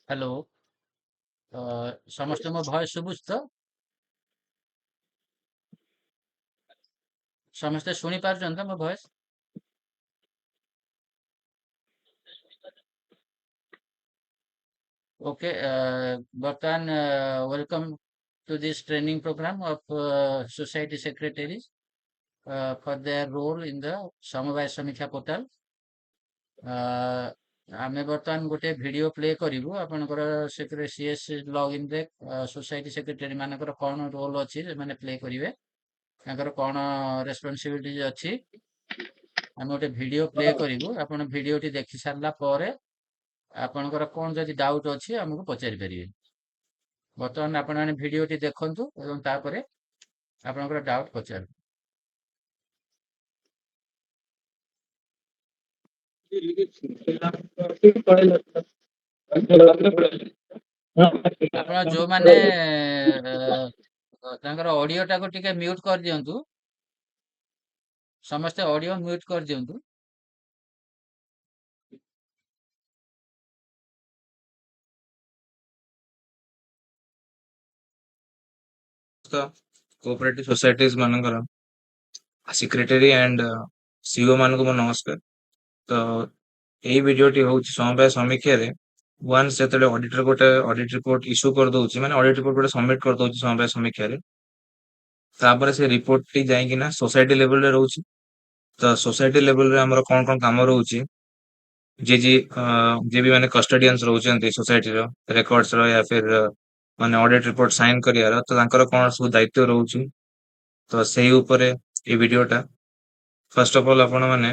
Hello. ସମସ୍ତେ ମୋ voice ଶୁଭୁଛି ତ? ସମସ୍ତେ ଶୁଣି ପାରୁଛନ୍ତି ତ ମୋ ଭଏସ? ଓକେ। ବର୍ତ୍ତମାନ welcome to this training program of society secretaries for their role in the ସମବାୟ ସମୀକ୍ଷା ପୋର୍ଟାଲ। ଆମେ ବର୍ତ୍ତମାନ ଗୋଟେ ଭିଡିଓ ପ୍ଲେ କରିବୁ ଆପଣଙ୍କର ସେଥିରେ ସିଏସ୍ ଲଗ୍ଇନରେ ସୋସାଇଟି ସେକ୍ରେଟାରୀ ମାନଙ୍କର କଣ ରୋଲ ଅଛି ସେମାନେ ପ୍ଲେ କରିବେ, ତାଙ୍କର କଣ ରେସ୍ପନ୍ସିବିଲିଟି ଅଛି। ଆମେ ଗୋଟେ ଭିଡିଓ ପ୍ଲେ କରିବୁ, ଆପଣ ଭିଡିଓଟି ଦେଖି ସାରିଲା ପରେ ଆପଣଙ୍କର କଣ ଯଦି ଡାଉଟ୍ ଅଛି ଆମକୁ ପଚାରି ପାରିବେ। ବର୍ତ୍ତମାନ ଆପଣମାନେ ଭିଡିଓଟି ଦେଖନ୍ତୁ ଏବଂ ତାପରେ ଆପଣଙ୍କର ଡାଉଟ୍ ପଚାରନ୍ତୁ। ଆପଣ ଯୋଉମାନେ ତାଙ୍କର ଅଡିଓ ଟାକୁ ଟିକେ ମ୍ୟୁଟ୍ କରିଦିଅନ୍ତୁ, ସମସ୍ତେ ଅଡିଓ ମ୍ୟୁଟ୍ କରିଦିଅନ୍ତୁ। କୋଅପରେଟିଭ ସୋସାଇଟିଜ ମାନଙ୍କର ସେକ୍ରେଟାରୀ ଆଣ୍ଡ ସିଓ ମାନଙ୍କୁ ମୋ ନମସ୍କାର। ତ ଏଇ ଭିଡିଓଟି ହଉଛି ସମବାୟ ସମୀକ୍ଷାରେ ୱାନ୍ସ ଯେତେବେଳେ ଅଡିଟର ଗୋଟେ ଅଡିଟ ରିପୋର୍ଟ ଇସ୍ୟୁ କରିଦଉଛି, ମାନେ ଅଡିଟ ରିପୋର୍ଟ ଗୋଟେ ସବମିଟ କରିଦଉଛି ସମବାୟ ସମୀକ୍ଷାରେ, ତାପରେ ସେ ରିପୋର୍ଟ ଟି ଯାଇକିନା ସୋସାଇଟି ଲେଭେଲରେ ରହୁଛି। ତ ସୋସାଇଟି ଲେଭେଲରେ ଆମର କଣ କଣ କାମ ରହୁଛି, ଯିଏ ବି ମାନେ କଷ୍ଟଡିଆନ୍ସ ରହୁଛନ୍ତି ସୋସାଇଟିର ରେକର୍ଡସର ୟା ଫିର ମାନେ ଅଡିଟ ରିପୋର୍ଟ ସାଇନ କରିବାର, ତ ତାଙ୍କର କଣ ସବୁ ଦାୟିତ୍ୱ ରହୁଛି। ତ ସେଇ ଉପରେ এই ଭିଡିଓଟା। ଫାର୍ଷ୍ଟ ଅଫ ଅଲ୍ ଆପଣ ମାନେ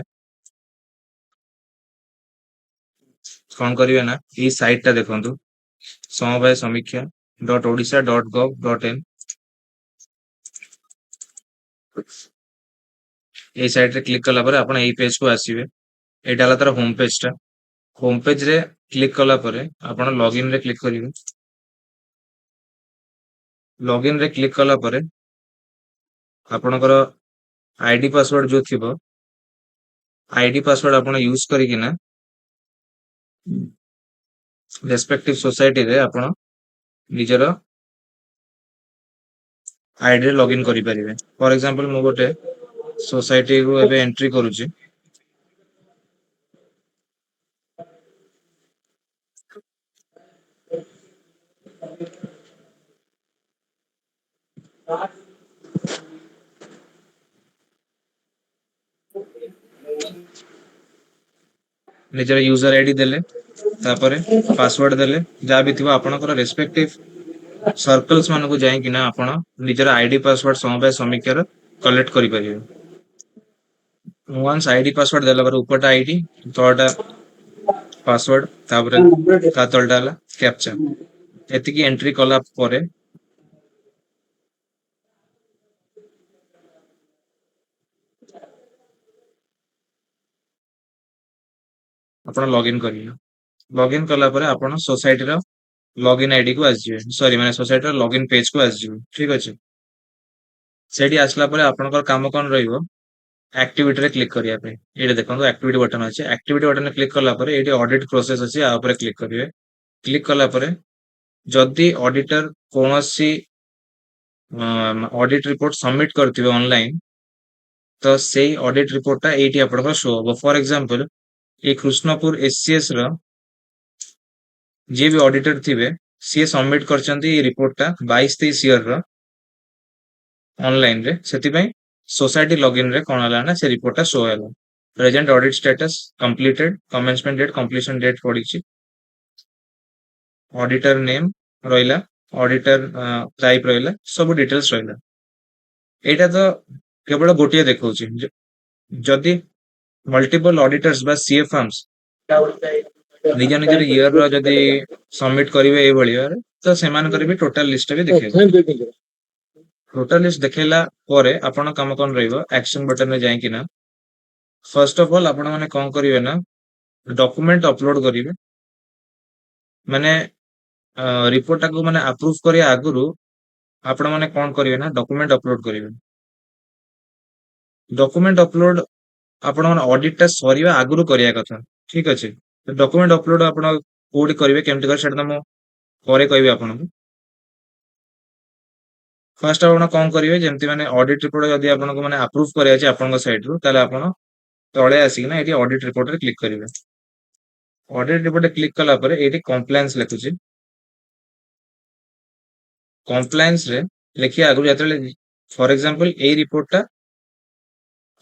କଣ କରିବେ ନା ଏଇ ସାଇଟ ଟା ଦେଖନ୍ତୁ, ସମବାୟ ସମୀକ୍ଷା .odisha.gov.in। এই ସାଇଟ ରେ କ୍ଲିକ କଲା ପରେ ଆପଣ ଏଇ ପେଜ କୁ ଆସିବେ। ଏଇଟା ହେଲା ତାର ହୋମ ପେଜ ଟା। ହୋମ ପେଜ ରେ କ୍ଲିକ କଲା ପରେ ଆପଣ ଲଗଇନ ରେ କ୍ଲିକ କରିବେ। ଲଗଇନ ରେ କ୍ଲିକ କଲା ପରେ ଆପଣଙ୍କର ଆଇଡି ପାସୱାର୍ଡ ଯୋଉ ଥିବ, ଆଇଡି ପାସୱାର୍ଡ ଆପଣ ୟୁଜ କରିକିନା ରେସ୍ପେକ୍ଟିଭ ସୋସାଇଟିରେ ଆପଣ ନିଜର ଆଇଡି ରେ ଲଗଇନ କରିପାରିବେ। ଫର ଏକ୍ସାମ୍ପଲ ମୁଁ ଗୋଟେ ସୋସାଇଟିକୁ ଏବେ ଏଣ୍ଟ୍ରି କରୁଛି। ନିଜର ୟୁଜର ଆଇଡି ଦେଲେ, ତାପରେ ପାସୱାର୍ଡ ଦେଲେ, ଯାହା ବି ଥିବ ଆପଣଙ୍କର ରେସ୍ପେକ୍ଟିଭ ସର୍କଲ୍ସ ମାନଙ୍କୁ ଯାଇକିନା ଆପଣ ନିଜର ଆଇଡି ପାସୱାର୍ଡ ସମବାୟ ସମୀକ୍ଷାର କଲେକ୍ଟ କରିପାରିବେ। ୱାନ୍ସ ଆଇଡି ପାସୱାର୍ଡ ଦେଲା ପରେ ଉପରଟା ଆଇଡି, ତଳଟା ପାସୱାର୍ଡ, ତାପରେ ତା ତଳଟା ହେଲା କ୍ୟାପଚା। ଏତିକି ଏଣ୍ଟ୍ରି କଲା ପରେ ଆପଣ ଲଗଇନ କରିବେ। ଲଗଇନ କଲା ପରେ ଆପଣ ସୋସାଇଟିର ଲଗଇନ ଆଇଡି କୁ ଆସିଯିବେ, ସରି ମାନେ ସୋସାଇଟିର ଲଗଇନ ପେଜ କୁ ଆସିଯିବେ। ଠିକ ଅଛି। ସେଠି ଆସିଲା ପରେ ଆପଣଙ୍କର କାମ କଣ ରହିବ, ଆକ୍ଟିଭିଟିରେ କ୍ଲିକ କରିବା ପାଇଁ। ଏଇଟା ଦେଖନ୍ତୁ ଆକ୍ଟିଭିଟି ବଟନ ଅଛି। ଆକ୍ଟିଭିଟି ବଟନରେ କ୍ଲିକ କଲା ପରେ ଏଇଠି ଅଡିଟ ପ୍ରୋସେସ ଅଛି, ଆ ଉପରେ କ୍ଲିକ କରିବେ। କ୍ଲିକ କଲା ପରେ ଯଦି ଅଡିଟର କୌଣସି ଅଡିଟ ରିପୋର୍ଟ ସବମିଟ କରିଥିବେ ଅନଲାଇନ, ତ ସେଇ ଅଡିଟ ରିପୋର୍ଟଟା ଏଇଠି ଆପଣଙ୍କର ଶୋ ହବ। ଫର ଏକ୍ସାମ୍ପଲ ଏଇ କୃଷ୍ଣପୁର ଏସସିଏସ ର ଯିଏ ବି ଅଡିଟର ଥିବେ, ସିଏ ସବମିଟ କରିଛନ୍ତି ଏଇ ରିପୋର୍ଟଟା 22-23 ଇୟର ର ଅନଲାଇନ ରେ। ସେଥିପାଇଁ ସୋସାଇଟି ଲଗଇନ ରେ କଣ ହେଲା ନା ସେ ରିପୋର୍ଟଟା ଶୋ ହେଲା। Present audit status completed, commencement date, completion date ପଡିଛି, ଅଡିଟର ନେମ ରହିଲା, ଅଡିଟର ଟାଇପ ରହିଲା, ସବୁ ଡିଟେଲ୍ସ ରହିଲା। ଏଇଟା ତ କେବଳ ଗୋଟିଏ ଦେଖଉଛି। ଯଦି ମଲ୍ଟିପଲ ଅଡିଟର୍ସ ବା ସିଏ ଫାର୍ମସ ନିଜ ନିଜର ଇୟର ର ଯଦି ସବମିଟ କରିବେ ଏଇଭଳି ଭାବରେ, ତ ସେମାନଙ୍କର ବି ଟୋଟାଲ ଲିଷ୍ଟ ବି ଦେଖେଇବ। ଟୋଟାଲ ଲିଷ୍ଟ ଦେଖେଇଲା ପରେ ଆପଣ କାମ କଣ ରହିବ, ଆକ୍ସନ ବଟନରେ ଯାଇକିନା ଫାର୍ଷ୍ଟ ଅଫ ଅଲ୍ ଆପଣ ମାନେ କଣ କରିବେ ନା ଡକୁମେଣ୍ଟ ଅପଲୋଡ କରିବେ। ମାନେ ରିପୋର୍ଟ ଟାକୁ ମାନେ ଆପ୍ରୁଭ କରିବା ଆଗରୁ ଆପଣ ମାନେ କଣ କରିବେ ନା ଡକୁମେଣ୍ଟ ଅପଲୋଡ କରିବେ। ଡକୁମେଣ୍ଟ ଅପଲୋଡ ଆପଣ ମାନେ ଅଡିଟ ଟା ସରିବା ଆଗରୁ କରିବା କଥା। ଠିକ ଅଛି। ଡକୁମେଣ୍ଟ ଅପଲୋଡ ଆପଣ कोड करिवे केमति कर सेटा त मो परे कहबी आपनको। फर्स्ट आपण कौन करिवे जेमति माने ऑडिट रिपोर्ट जदि आपनको माने अप्रूव करे अछि आपनको साइड रो ताले आपण तळे आसी ना एटी ऑडिट रिपोर्ट रे क्लिक करिवे। ऑडिट रिपोर्ट रे क्लिक कला परे एटी कंप्लायंस लिखुची। कंप्लायंस रे लिखिया आगु जतले फॉर एग्जांपल ए रिपोर्ट टा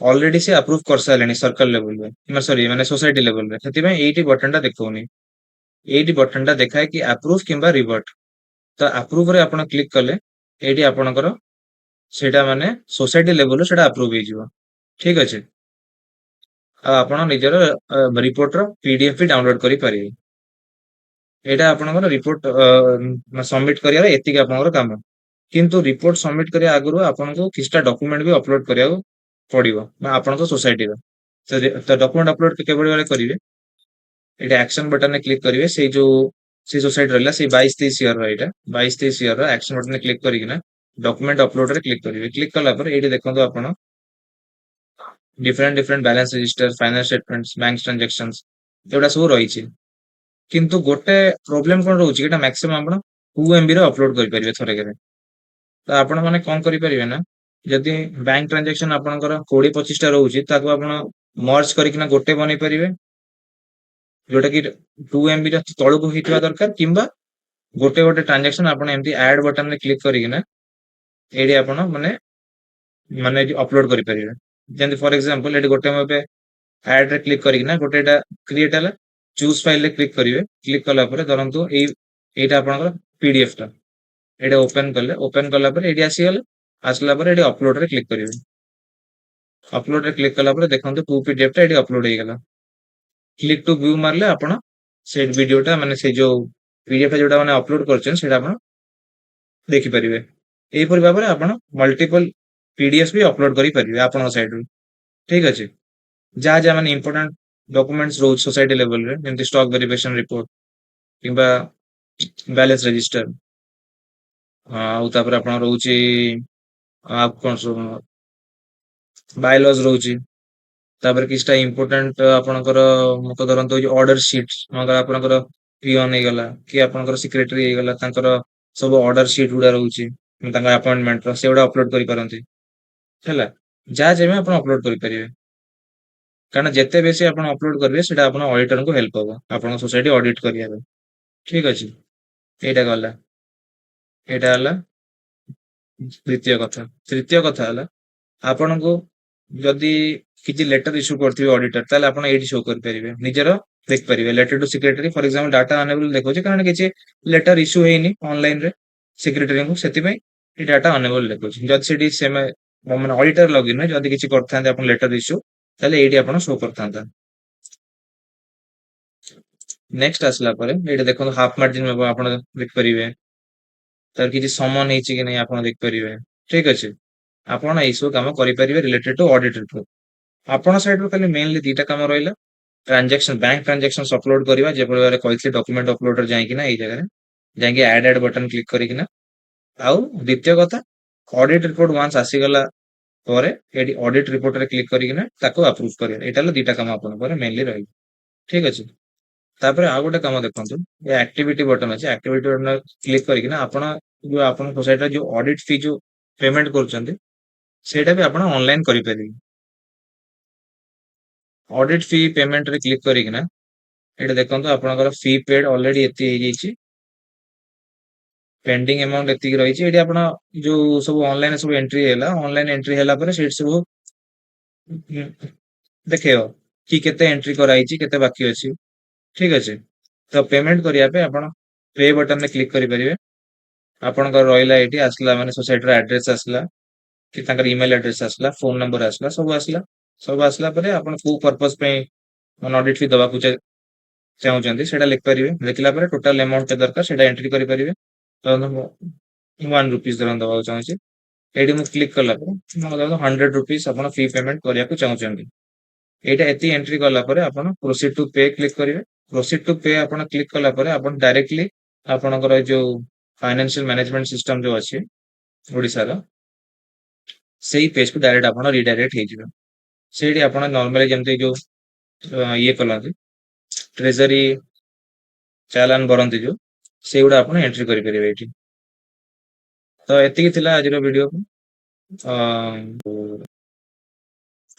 ऑलरेडी से अप्रूव कर सारलेनी सर्कल लेवल रे मैं सॉरी माने सोसाइटी लेवल रे सेति में एटी बटन टा देखौनी। एटी बटन टा देखाय कि अप्रूव किंबा रिवर्ट। तो अप्रूव रे आपण क्लिक कले एटी आपणकर सेटा माने सोसाइटी लेवल रो सेटा अप्रूव हे जिवो। ठीक अछि। आ आपण निजर रिपोर्ट रो पीडीएफ भी डाउनलोड करि परिबे। एटा आपणकर रिपोर्ट सबमिट करिया एतिक आपणकर काम। किंतु रिपोर्ट सबमिट करिया आगु आपनको किछटा डॉक्यूमेंट भी अपलोड करिया पड़िबो आपनको सोसाइटी रो। तो डॉक्यूमेंट अपलोड केबे बेले करिवे एटा एक्शन बटन ने क्लिक करिवे से जो से सोसाइटी रहला से 22-23 ईयर रो एटा 22-23 ईयर रो एक्शन बटन ने क्लिक करिकिना डॉक्यूमेंट अपलोड रे क्लिक करिवे। क्लिक कला पर एटी देखंतु आपण different different balance register finance statements bank transactions एटा सब रहिछि। किंतु गोटे प्रॉब्लम कोन रहउछि एटा मैक्सिमम आपण 2 एमबी रे अपलोड करि परिबे थोरके। तो आपण माने कोन करि परिबे ना जदि बैंक ट्रांजैक्शन आपणकर 20-25 टा रहउछि ताको आपण मर्ज करिकिना गोटे बनै परिबे जोटा कि 2 एमबी रे तळको हितवा दरकार किंबा गोटे गोटे ट्रांजैक्शन आपण एमती ऐड बटन रे क्लिक करिकिना एडी आपण माने माने अपलोड करि परिबे। जेंति फॉर एग्जांपल एडी गोटे मबे ऐड रे क्लिक करिकिना गोटे एटा क्रिएट हला चूज फाइल रे क्लिक करिवे। क्लिक कला परे धरंतु एटा आपणकर पीडीएफ टा एटा ओपन कला परे एडी आसी गला आसला परे एडी अपलोड रे क्लिक करिवे। अपलोड रे क्लिक कला परे देखंतु 2 पीडीएफ टा एडी अपलोड हे गेला। क्लिक टू व्यू मारले आपण से वीडियोटा माने से जो पीडीएफ जोटा माने अपलोड करछन सेटा आपण देखि परिबे। एही परि भाबरे आपण मल्टीपल पीडीएफ भी अपलोड करि परिबे आपण साइड रो। ठीक अछि। जा माने इंपोर्टेंट डॉक्यूमेंट्स रो सोसाइटी लेवल रे जेंति स्टॉक वेरिफिकेशन रिपोर्ट किंबा बैलेंस रजिस्टर आउ तापर आपण रहउची आप कोन सब बायलॉज रहउची तापर किछटा इंपोर्टेंट आपणकर मक धरंतु जो ऑर्डर शीट मगर आपणकर पियन हे गला कि आपणकर सेक्रेटरी हे गला तांकर सब ऑर्डर शीट गुडा रहउची तांका अपॉइंटमेंट रो सेउडा अपलोड करि परंती हैला जा जेमे आपण अपलोड करि परिबे। कारण जेते बेसी आपण अपलोड करिवे सेटा आपण ऑडिटर को हेल्प होबो आपण सोसाइटी ऑडिट करिया। ठीक अछि। एटा गला एटा हला द्वितीय कथा। तृतीय कथा हला आपनको जदि किछि लेटर इश्यू करथिबे ऑडिटर ताले आपण एडी शो कर परिबे निजरो देख परिबे letter to secretary for example data enable देखौचे कारण किछि लेटर इश्यू हेइनी ऑनलाइन रे सेक्रेटरी को सेति पई ए डाटा अनेबल देखौचे जदि सेडी सेम माने ऑडिटर लॉगिन रे जदि किछि करथांते आपण लेटर इश्यू ताले एडी आपण शो करथांता। नेक्स्ट आसला परे एडी देखो हाफ मार्जिन में आपण देख परिबे तार किछि समन हेछि कि नै आपण देख परिबे। ठीक अछि। आपण एई सब काम करि परिबे रिलेटेड टू ऑडिट रिपोर्ट। आपण साइड रो खाली मेनली दीटा काम रहिला ट्रांजैक्शन बैंक ट्रांजैक्शन अपलोड करबा जे प्रकार कहथि डॉक्यूमेंट अपलोडर जाई कि ना एई जगह जाई ऐड बटन क्लिक करि कि ना आउ द्वितीय कथा ऑडिट रिपोर्ट वंस आसी गला परे एडी ऑडिट रिपोर्ट रे क्लिक करि कि ना ताको अप्रूव करिया एटा ल दीटा काम आपण पर मेनली रहि। ठीक अछि। तापर आ गोटे काम देखंतु ए एक्टिविटी बटन अछि एक्टिविटी बटन क्लिक करि कि ना आपण जो आपण सोसाइटी जो ऑडिट फी जो पेमेंट करचंती सेटा भी आपण ऑनलाइन करि परिबे। ऑडिट फी पेमेंट रे क्लिक करि कि ना एटा देखंतु आपनकर फी पेड ऑलरेडी एति हे जेछि पेंडिंग अमाउंट एति रहि छि एटी आपण जो सब ऑनलाइन एंट्री हैला पर सेट सब देखियो कि केते एंट्री कराई छि केते बाकी अछि। ठीक अछि। तो पेमेंट करिया पे आपण पे बटन ने क्लिक करि परिबे आपनकर रहिला एटी आसला माने सोसाइटी रो एड्रेस आसला कि तांकर ईमेल एड्रेस आसला फोन नंबर आसला सब आसला परे आपण को पर्पस पे ऑडिट फी दबा को चाहउचंती सेटा लिख परिबे लिखला परे टोटल अमाउंट के दरकार सेटा एंट्री करि परिबे तो 1 रुपीस दरन दबा चाहउची एडी मु क्लिक करला पर mo 100 रुपीस आपण फी पेमेंट करिया को चाहउचंती एटा एती एंट्री करला परे आपण प्रोसीड टू पे क्लिक करिवे। प्रोसीड टू पे आपण क्लिक करला परे आपण डायरेक्टली आपणकर जो फाइनेंशियल मैनेजमेंट सिस्टम जो अछि ओडिसा रो सेही पेज को डायरेक्ट आपण रीडायरेक्ट हे जिवो सेडी आपण नॉर्मली जेमते जो ये कलांती ट्रेजरी ଚାଲାନ କରନ୍ତି ଯୋଉ ସେଇଗୁଡା ଆପଣ ଏଣ୍ଟ୍ରି କରିପାରିବେ ଏଇଠି। ତ ଏତିକି ଥିଲା ଆଜିର ଭିଡିଓ।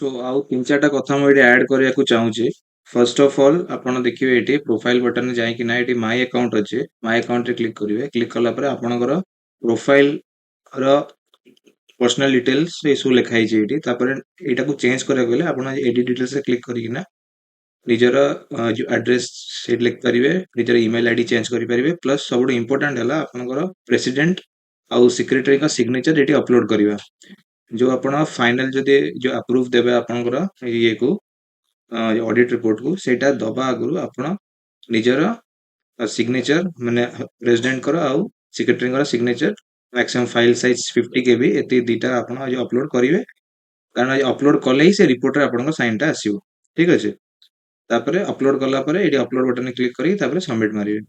ତ ଆଉ 3-4ଟା କଥା ମୁଁ ଏଠି ଆଡ୍ କରିବାକୁ ଚାହୁଁଛି। ଫର୍ଷ୍ଟ ଅଫ୍ ଅଲ୍ ଆପଣ ଦେଖିବେ ଏଠି ପ୍ରୋଫାଇଲ ବଟନରେ ଯାଇକି ନା ଏଠି ମାଇ ଆକାଉଣ୍ଟ ଅଛି, ମାଇ ଆକାଉଣ୍ଟରେ କ୍ଲିକ୍ କରିବେ। କ୍ଲିକ୍ କଲା ପରେ ଆପଣଙ୍କର ପ୍ରୋଫାଇଲ ର ପର୍ସନାଲ ଡିଟେଲ୍ସ ଏସବୁ ଲେଖା ହେଇଛି ଏଇଠି। ତାପରେ ଏଇଟାକୁ ଚେଞ୍ଜ କରିବାକୁ ହେଲେ ଆପଣ ଏଡିଟ୍ ଡିଟେଲ୍ସରେ କ୍ଲିକ୍ କରିକିନା ନିଜର ଯୋଉ ଆଡ୍ରେସ ସେଇଠି ଲେଖିପାରିବେ, ନିଜର ଇମେଲ ଆଇଡି ଚେଞ୍ଜ କରିପାରିବେ। ପ୍ଲସ୍ ସବୁଠୁ ଇମ୍ପୋର୍ଟାଣ୍ଟ ହେଲା ଆପଣଙ୍କର ପ୍ରେସିଡେଣ୍ଟ ଆଉ ସେକ୍ରେଟାରୀଙ୍କ ସିଗ୍ନେଚର ଏଠି ଅପଲୋଡ କରିବା। ଯୋଉ ଆପଣ ଫାଇନାଲ ଯଦି ଯୋଉ ଆପ୍ରୁଭ ଦେବେ ଆପଣଙ୍କର ଇଏକୁ ଅଡିଟ୍ ରିପୋର୍ଟକୁ, ସେଇଟା ଦବା ଆଗରୁ ଆପଣ ନିଜର ସିଗ୍ନେଚର ମାନେ ପ୍ରେସିଡେଣ୍ଟଙ୍କର ଆଉ ସେକ୍ରେଟାରୀଙ୍କର signature maximum file size 50 KB ଏତିକି ଦିଟା ଆପଣ ଅପଲୋଡ କରିବେ। କାରଣ ଅପଲୋଡ କଲେ ହିଁ ସେ ରିପୋର୍ଟରେ ଆପଣଙ୍କ ସାଇନଟା ଆସିବ। ଠିକ ଅଛି। ତାପରେ ଅପଲୋଡ କଲା ପରେ ଏଠି ଅପଲୋଡ ବଟନରେ କ୍ଲିକ୍ କରିକି ତାପରେ ସବମିଟ୍ ମାରିବେ।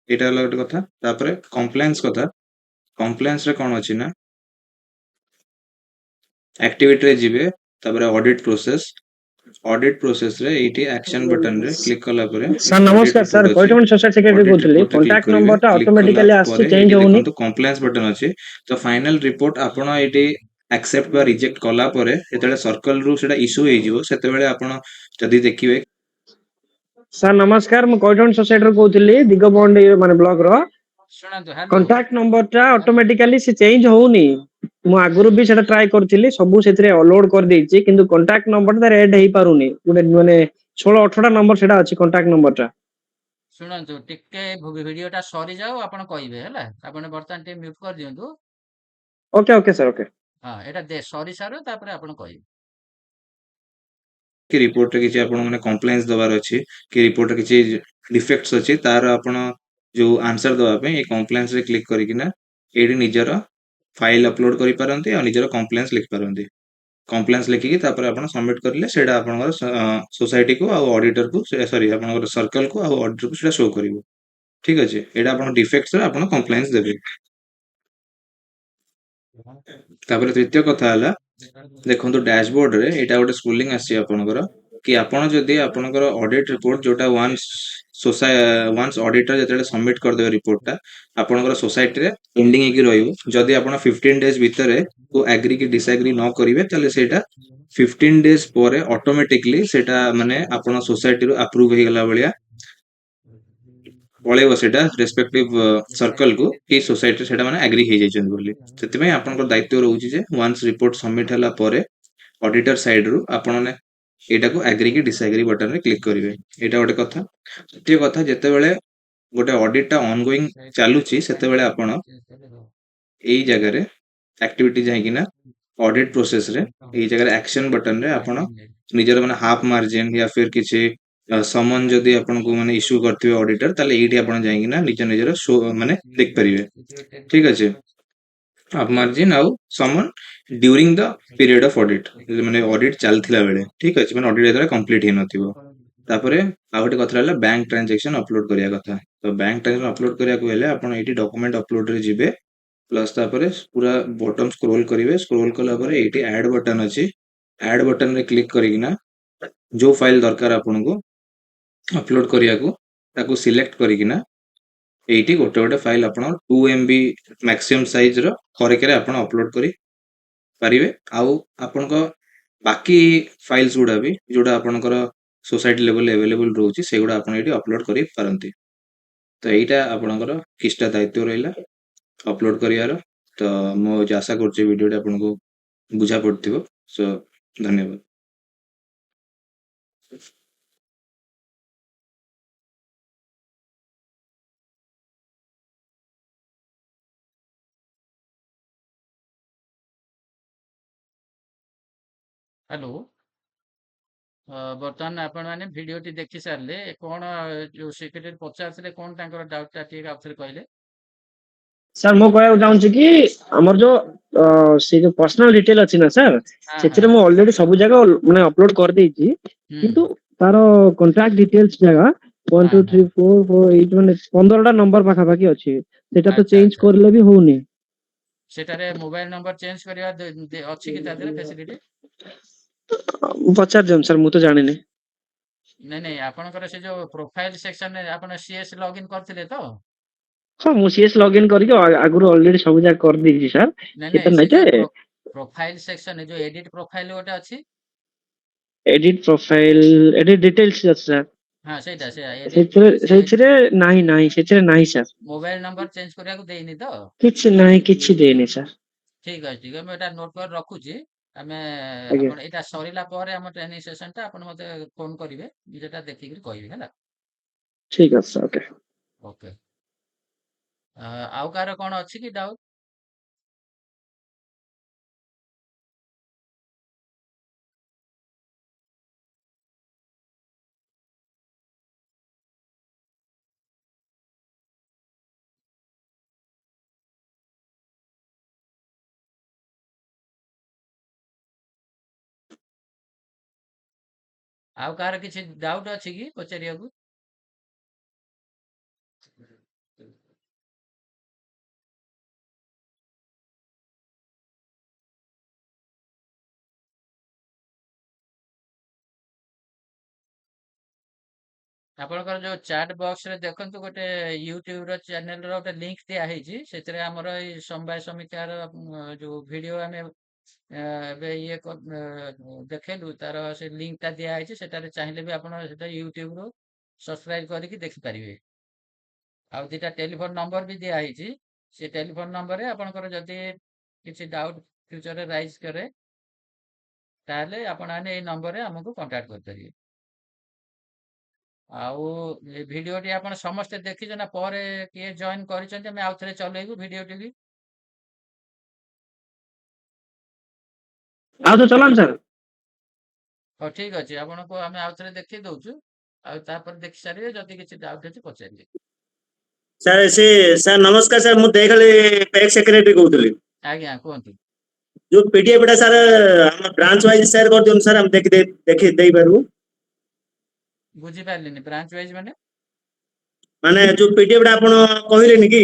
ଏଇଟା ହେଲା ଗୋଟେ କଥା। ତାପରେ କମ୍ପ୍ଲାଏନ୍ସ କଥା। କମ୍ପ୍ଲାଏନ୍ସରେ କ'ଣ ଅଛି ନା ଆକ୍ଟିଭିଟିରେ ଯିବେ, ତାପରେ ଅଡିଟ୍ ପ୍ରୋସେସ। ଅଡିଟ୍ ପ୍ରୋସେସରେ ଏଇଠି ଆକ୍ସନ ବଟନରେ କ୍ଲିକ୍ କଲା ପରେ ସାର୍ ଅଡିଟ୍ ନମସ୍କାର ରିପୋର୍ଟ ସାର୍, ଅଛି। କଇଟମେଣ୍ଟ ସୋସାଇଟି ସେକ୍ରେଟାରୀ ଅଡିଟ୍ କହୁଥିଲି। ରିପୋର୍ଟରେ କ୍ଲିକ୍ କଣ୍ଟାକ୍ଟ କରିବେ। ନମ୍ବରଟା କ୍ଲିକ୍ କଲା ଅଟୋମେଟିକାଲି ଆସୁଛି, ପରେ ଚେଞ୍ଜ ଏଇଠି ହଉନି। ଦେଖନ୍ତୁ କମ୍ପ୍ଲାଏନ୍ସ ବଟନ ଅଛି। ତ ଫାଇନାଲ ରିପୋର୍ଟ ଆପଣ ଏଇଠି ଆକ୍ସେପ୍ଟ ବା ରିଜେକ୍ଟ କଲା ପରେ ଯେତେବେଳେ ସର୍କଲରୁ ସେଟା ଇସ୍ୟୁ ହେଇଯିବ, ସେତେବେଳେ ଆପଣ ଯଦି ଦେଖିବେ। ସାର୍ ନମସ୍କାର, ମୁଁ କଇଟମେଣ୍ଟ ସୋସାଇଟିରୁ କହୁଥିଲି, ଦିଗପହଣ୍ଡି ମାନେ ବ୍ଲକର। ଶୁଣନ୍ତୁ, ହ୍ୟାଲୋ କଣ୍ଟାକ୍ଟ ନମ୍ବରଟା ହ୍ୟାଲୋ ଅଟୋମେଟିକାଲି ସେ ଚେଞ୍ଜ ହଉନି। ମୁଁ ଆଗରୁ ବି ସେଟା ଟ୍ରାଏ କରିଥିଲି, ସବୁ ସେଥିରେ ଅଲୋଡ କରିଦେଇଛି, କିନ୍ତୁ କଣ୍ଟାକ୍ଟ ନମ୍ବରଟା ଏଡ୍ ହେଇପାରୁନି। ଗୋଟେ ମାନେ 16-18ଟା ନମ୍ବର ସେଟା ଅଛି କଣ୍ଟାକ୍ଟ ନମ୍ବରଟା। ଶୁଣନ୍ତୁ, ଟିକେ ଭିଡିଓଟା ସରିଯାଉ ଆପଣ କହିବେ ହେଲା। ଆପଣ ବର୍ତ୍ତମାନ ଟିକେ ମ୍ୟୁଟ୍ କରିଦିଅନ୍ତୁ। Okay okay sir, okay. ହଁ, ଏଇଟା ସରି ସାରୁ ତାପରେ ଆପଣ କହିବେ। କି ରିପୋର୍ଟରେ କିଛି ଆପଣ ମାନେ କମ୍ପ୍ଲେନ୍ସ ଦବାର ଅଛି, କି ରିପୋର୍ଟରେ କିଛି ଡିଫେକ୍ଟସ ଅଛି, ତାର ଆପଣ ଯୋଉ ଆନ୍ସର ଦେବା ପାଇଁ ଏଇ କମ୍ପ୍ଲେନ୍ସରେ କ୍ଲିକ୍ କରିକିନା ଏଇଠି ନିଜର ଫାଇଲ ଅପଲୋଡ କରିପାରନ୍ତି ଆଉ ନିଜର କମ୍ପ୍ଲେନ୍ସ ଲେଖିପାରନ୍ତି। କମ୍ପ୍ଲେନ୍ସ ଲେଖିକି ତାପରେ ଆପଣ ସବମିଟ୍ କରିଲେ ସେଇଟା ଆପଣଙ୍କର ସୋସାଇଟିକୁ ଆଉ ଅଡିଟରକୁ, ସରି ଆପଣଙ୍କର ସର୍କଲକୁ ଆଉ ଅଡିଟରକୁ ସେଇଟା ଶୋ କରିବ। ଠିକ ଅଛି। ଏଇଟା ଆପଣ ଡିଫେକ୍ଟସରେ ଆପଣ କମ୍ପ୍ଲେନ୍ସ ଦେବେ। ତାପରେ ତୃତୀୟ କଥା ହେଲା, ଦେଖନ୍ତୁ ଡ୍ୟାଶବୋର୍ଡରେ ଏଇଟା ଗୋଟେ ସ୍କ୍ରୋଲିଂ ଆସିଛି ଆପଣଙ୍କର, କି ଆପଣ ଯଦି ଆପଣଙ୍କର ଅଡିଟ୍ ରିପୋର୍ଟ ଯୋଉଟା ୱାନ୍ସ ଅଡିଟର ଯେତେବେଳେ ସବମିଟ୍ କରିଦେବେ ରିପୋର୍ଟଟା ଆପଣଙ୍କର ସୋସାଇଟିରେ ପେଣ୍ଡିଂ ହେଇକି ରହିବ। ଯଦି ଆପଣ 15 ଡେଜ ଭିତରେ ଆଗ୍ରି କି ଡିସଆଗ୍ରି ନ କରିବେ, ତାହେଲେ ସେଇଟା 15 ଡେଜ ପରେ ଅଟୋମେଟିକଲି ସେଇଟା ମାନେ ଆପଣ ସୋସାଇଟିରୁ ଆପ୍ରୁଭ ହେଇଗଲା ଭଳିଆ ପଳେଇବ ସେଇଟା ରେସ୍ପେକ୍ଟିଭ ସର୍କଲକୁ, କି ସୋସାଇଟିରେ ସେଇଟା ମାନେ ଆଗ୍ରି ହେଇଯାଇଛନ୍ତି ବୋଲି। ସେଥିପାଇଁ ଆପଣଙ୍କର ଦାୟିତ୍ୱ ରହୁଛି ଯେ ୱାନ୍ସ ରିପୋର୍ଟ ସବମିଟ୍ ହେଲା ପରେ ଅଡିଟର ସାଇଡରୁ ଆପଣ ଏଇଟାକୁ ଆଗ୍ରି କି ଡିସଆଗ୍ରି ବଟନରେ କ୍ଲିକ୍ କରିବେ। ଏଇଟା ଗୋଟେ କଥା। ଦ୍ୱିତୀୟ କଥା, ଯେତେବେଳେ ଗୋଟେ ଅଡିଟଟା ଅନଗୋଇଂ ଚାଲୁଛି, ସେତେବେଳେ ଆପଣ ଏଇ ଜାଗାରେ ଆକ୍ଟିଭିଟି ଯାଇକିନା ଅଡିଟ୍ ପ୍ରୋସେସରେ ଏଇ ଜାଗାରେ ଆକ୍ସନ ବଟନରେ ଆପଣ ନିଜର ମାନେ ହାଫ୍ ମାର୍ଜିନ ୟା ଫିର କିଛି ସମନ ଯଦି ଆପଣଙ୍କୁ ମାନେ ଇସ୍ୟୁ କରିଥିବେ ଅଡିଟର, ତାହେଲେ ଏଇଠି ଆପଣ ଯାଇକିନା ନିଜର ଶୋ ମାନେ ଦେଖିପାରିବେ। ଠିକ ଅଛି। ହାଫ୍ ମାର୍ଜିନ ଆଉ ସମନ during the period of audit, ମାନେ ଅଡିଟ୍ ଚାଲିଥିଲା ବେଳେ। ଠିକ ଅଛି, ମାନେ ଅଡିଟ୍ ଯେତେବେଳେ କମ୍ପ୍ଲିଟ ହେଇନଥିବ। ତାପରେ ଆଉ ଗୋଟେ କଥା ହେଲା ବ୍ୟାଙ୍କ ଟ୍ରାଞ୍ଜାକ୍ସନ ଅପଲୋଡ କରିବା କଥା। ତ ବ୍ୟାଙ୍କ ଟ୍ରାଞ୍ଜାକ୍ସନ ଅପଲୋଡ କରିବାକୁ ହେଲେ ଆପଣ ଏଇଠି ଡକୁମେଣ୍ଟ ଅପଲୋଡରେ ଯିବେ, ପ୍ଲସ୍ ତାପରେ ପୁରା ବଟମ ସ୍କ୍ରୋଲ କରିବେ। ସ୍କ୍ରୋଲ କଲା ପରେ ଏଇଠି ଆଡ ବଟନ ଅଛି। ଆଡ ବଟନରେ କ୍ଲିକ୍ କରିକିନା ଯୋଉ ଫାଇଲ ଦରକାର ଆପଣଙ୍କୁ ଅପଲୋଡ କରିବାକୁ, ତାକୁ ସିଲେକ୍ଟ କରିକିନା ଏଇଠି ଗୋଟେ ଗୋଟେ ଫାଇଲ ଆପଣ 2 MB ମ୍ୟାକ୍ସିମମ୍ ସାଇଜର ଥରକରେ ଆପଣ ଅପଲୋଡ କରି ପାରିବେ। ଆଉ ଆପଣଙ୍କ ବାକି ଫାଇଲ୍ସ ଗୁଡା ବି ଯୋଉଟା ଆପଣଙ୍କର ସୋସାଇଟି ଲେଭେଲରେ ଆଭେଲେବଲ ରହୁଛି, ସେଗୁଡା ଆପଣ ଏଇଠି ଅପଲୋଡ କରିପାରନ୍ତି। ତ ଏଇଟା ଆପଣଙ୍କର କିଛିଟା ଦାୟିତ୍ୱ ରହିଲା ଅପଲୋଡ କରିବାର। ତ ମୁଁ ଆଶା କରୁଛି ଭିଡିଓଟି ଆପଣଙ୍କୁ ବୁଝା ପଡିଥିବ। ସୋ ଧନ୍ୟବାଦ। ହ୍ୟାଲୋ। ବର୍ତ୍ତମାନ ଆପଣମାନେ ଭିଡିଓଟି ଦେଖି ସାରିଲେ। କ'ଣ ଯୋଉ ସେକ୍ରେଟାରୀ ପଚାରୁଥିଲେ, କ'ଣ ତାଙ୍କର ଡାଉଟଟା ଟିକେ ଆଉଥରେ କହିଲେ? ସାର୍ ମୁଁ କହିବାକୁ ଚାହୁଁଛି କି ଆମର ଯୋଉ ସେ ଯୋଉ ପର୍ସନାଲ ଡିଟେଲ ଅଛି ନା ସାର୍, ହଁ ହଁ। ସେଥିରେ ମୁଁ ଅଲରେଡି ସବୁ ଜାଗା ମାନେ ଅପଲୋଡ କରିଦେଇଛି, ହୁଁ। କିନ୍ତୁ ତାର କଣ୍ଟାକ୍ଟ ଡିଟେଲ୍ସ ଜାଗା 1 ହଁ 2 ହଁ। 3 4 4 8 ମାନେ 15ଟା ନମ୍ବର ପାଖାପାଖି ଅଛି। ସେଟା ତ ଆଚ୍ଛା ଚେଞ୍ଜ ଆଚ୍ଛା। କରିଲେ ବି ହଉନି। ସେଟାରେ ମୋବାଇଲ ନମ୍ବର ଚେଞ୍ଜ କରିବା ଅଛି କି ତା ଦେହରେ ଫେସିଲିଟି? ପଚାରି ଦିଅନ୍ତୁ ସାର୍, ମୁଁ ତ ଜାଣିନି। ନାଇଁ ଆପଣଙ୍କର ସେ ଯୋଉ ପ୍ରୋଫାଇଲ ସେକ୍ସନରେ ଆପଣ ସିଏସ୍ ଲଗଇନ୍ କରିଥିଲେ ତ? ହଁ ମୁଁ ସିଏସ୍ ଲଗଇନ୍ କରିକି ଆଗରୁ ଅଲରେଡି ସବୁ ଯାକ କରିଦେଇଛି ସାର୍। ନାଇଁ କିଛି ସେ ନାହିଁ ଯେ ଯୋଉ ପ୍ରୋଫାଇଲ ସେକ୍ସନରେ ଯୋଉ ଏଡିଟ୍ ପ୍ରୋଫାଇଲ ଗୋଟେ ଅଛି। ଏଡିଟ୍ ପ୍ରୋଫାଇଲ ଏଡିଟ୍ ଡିଟେଲ୍ସ ଅଛି ସାର୍। ହଁ ସେଇଟା ସେ ଏଡିଟ୍ ସେଇଥିରେ ନାହିଁ ସେଥିରେ ନାହିଁ ସାର୍। ମୋବାଇଲ ନମ୍ବର ଚେଞ୍ଜ କରିବାକୁ ଦେଇନି ତ? କିଛି ନାହିଁ, କିଛି ଦେଇନି ସାର୍। ଠିକ ଅଛି ମୁଁ ଏଇଟା ନୋଟ୍ କରି ରଖୁଛି। ଆମେ ଆଜ୍ଞା ଆପଣ ଏଇଟା ସରିଲା ପରେ ଆମ ଟ୍ରେନିଂ ସେସନ ଟା ଆପଣ ମତେ ଫୋନ କରିବେ, ଯେଟା ଦେଖିକିରି କହିବେ ହେଲା। ଠିକ ଅଛି ସାର୍, ଓକେ। ଓକେ। ଆଉ କାହାର କଣ ଅଛି କି ଡାଉଟ୍? ଆଉ କାହାର କିଛି ଡାଉଟ୍ ଅଛି କି ପଚାରିବାକୁ? ଆପଣଙ୍କର ଯୋଉ ଚାଟ୍ ବକ୍ସ ରେ ଦେଖନ୍ତୁ ଗୋଟେ ୟୁଟ୍ୟୁବ ର ଚ୍ୟାନେଲ ର ଗୋଟେ ଲିଙ୍କ ଦିଆ ହେଇଛି। ସେଥିରେ ଆମର ଏଇ ସମବାୟ ସମିତିର ଯୋଉ ଭିଡିଓ ଆମେ ଏବେ ଦେଖେଇଲୁ, ତାର ସେ ଲିଙ୍କ ଟା ଦିଆ ହେଇଛି। ସେଟାରେ ଚାହିଁଲେ ବି ଆପଣ ସେଟା ୟୁଟ୍ୟୁବ ରୁ ସବସ୍କ୍ରାଇବ କରିକି ଦେଖିପାରିବେ। ଆଉ ଦିଟା ଟେଲିଫୋନ ନମ୍ବର ବି ଦିଆ ହେଇଛି। ସେ ଟେଲିଫୋନ ନମ୍ବରରେ ଆପଣଙ୍କର ଯଦି କିଛି ଡାଉଟ୍ ଫ୍ୟୁଚରରେ ରାଇଜ କରେ, ତାହେଲେ ଆପଣ ମାନେ ଏଇ ନମ୍ବରରେ ଆମକୁ କଣ୍ଟାକ୍ଟ କରିପାରିବେ। ଆଉ ଏ ଭିଡିଓଟି ଆପଣ ସମସ୍ତେ ଦେଖିଛ ନା? ପରେ କିଏ ଜଏନ କରିଛନ୍ତି ଆମେ ଆଉ ଥରେ ଚଲେଇବୁ ଭିଡିଓଟି ବି। ଆଉ ତ ଚଲାନ୍ତୁ ସାର୍। ହଉ ଠିକ ଅଛି, ଆପଣଙ୍କୁ ଆମେ ଆଉ ଥରେ ଦେଖେଇ ଦଉଛୁ। ଆଉ ତାପରେ ଦେଖି ସାରିବେ, ଯଦି କିଛି ଡାଉଟ୍ ଅଛି ପଚାରିବେ। ସାର୍ ନମସ୍କାର ସାର୍, ମୁଁ ଦେଇଖାଲି ପ୍ୟାକ୍ ସେକ୍ରେଟାରୀ କହୁଥିଲି। ଆଜ୍ଞା କୁହନ୍ତୁ। ଯୋଉ ପିଡିଏଫ୍ ଟା ସାର୍ ଆମ ବ୍ରାଞ୍ଚ ୱାଇଜ ସେୟାର କରିଦିଅନ୍ତୁ ସାର୍, ଆମେ ଦେଖି ଦେଇପାରିବୁ। ବୁଝିପାରିଲିନି, ବ୍ରାଞ୍ଚ ୱାଇଜ ମାନେ? ମାନେ ଯୋଉ ପିଡିଏଫ୍ ଟା ଆପଣ କହିଲେନି କି,